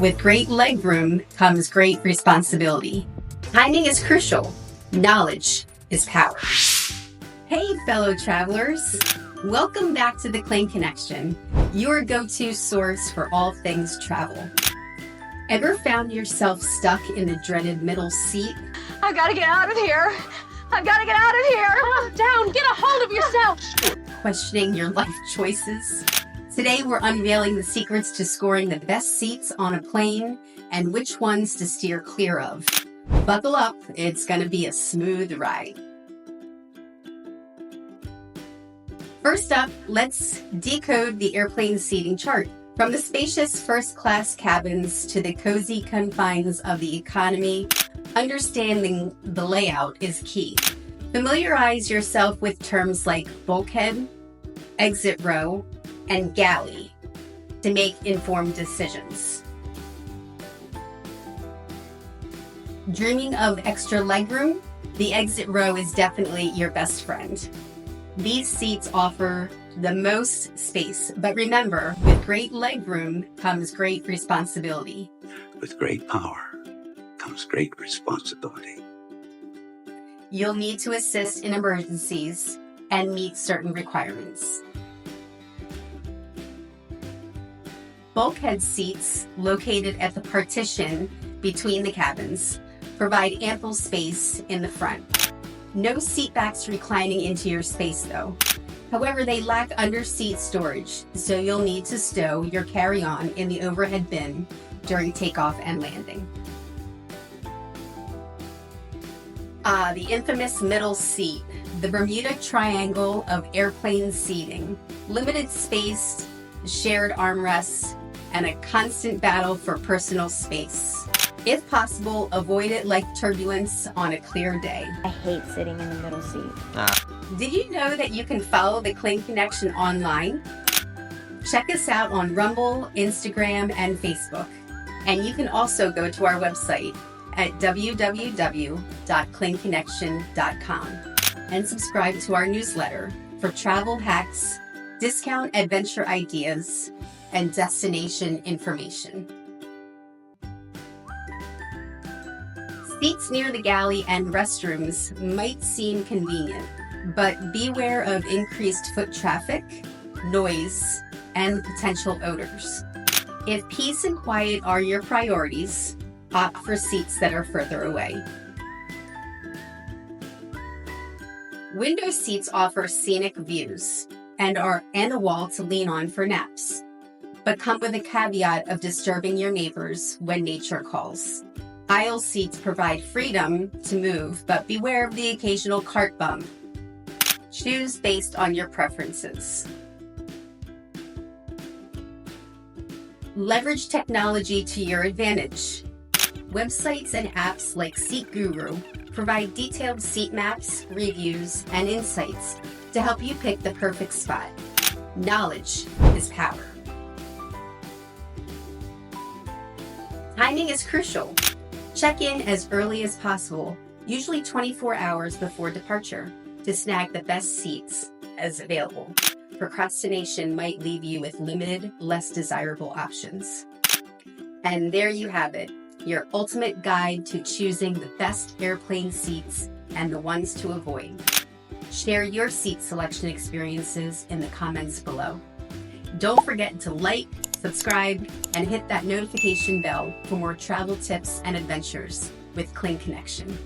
With great legroom comes great responsibility. Timing is crucial. Knowledge is power. Hey, fellow travelers. Welcome back to the Claim Connection, your go-to source for all things travel. Ever found yourself stuck in the dreaded middle seat? I've got to get out of here. I've got to get out of here. Calm down. Get a hold of yourself. Questioning your life choices? Today, we're unveiling the secrets to scoring the best seats on a plane and which ones to steer clear of. Buckle up. It's going to be a smooth ride. First up, let's decode the airplane seating chart. From the spacious first-class cabins to the cozy confines of the economy, understanding the layout is key. Familiarize yourself with terms like bulkhead, exit row, and galley to make informed decisions. Dreaming of extra legroom? The exit row is definitely your best friend. These seats offer the most space, but remember, with great legroom comes great responsibility. With great power comes great responsibility. You'll need to assist in emergencies and meet certain requirements. Bulkhead seats, located at the partition between the cabins, provide ample space in the front. No seatbacks reclining into your space though. However, they lack under-seat storage, so you'll need to stow your carry-on in the overhead bin during takeoff and landing. The infamous middle seat, the Bermuda Triangle of airplane seating. Limited space, shared armrests, and a constant battle for personal space. If possible, avoid it like turbulence on a clear day. I hate sitting in the middle seat. Did you know that you can follow the Claim Connection online? Check us out on Rumble, Instagram, and Facebook. And you can also go to our website at www.claimconnection.com and subscribe to our newsletter for travel hacks, discount adventure ideas, and destination information. Seats near the galley and restrooms might seem convenient, but beware of increased foot traffic, noise, and potential odors. If peace and quiet are your priorities, opt for seats that are further away. Window seats offer scenic views and a wall to lean on for naps, but come with a caveat of disturbing your neighbors when nature calls. Aisle seats provide freedom to move, but beware of the occasional cart bump. Choose based on your preferences. Leverage technology to your advantage. Websites and apps like Seat Guru provide detailed seat maps, reviews, and insights to help you pick the perfect spot. Knowledge is power. Timing is crucial. Check in as early as possible, usually 24 hours before departure, to snag the best seats as available. Procrastination might leave you with limited, less desirable options. And there you have it, your ultimate guide to choosing the best airplane seats and the ones to avoid. Share your seat selection experiences in the comments below. Don't forget to like, subscribe, and hit that notification bell for more travel tips and adventures with Claim Connection.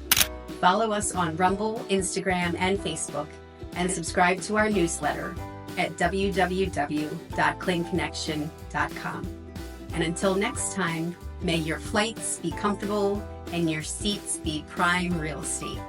Follow us on Rumble, Instagram, and Facebook, and subscribe to our newsletter at www.claimconnection.com. And until next time, may your flights be comfortable and your seats be prime real estate.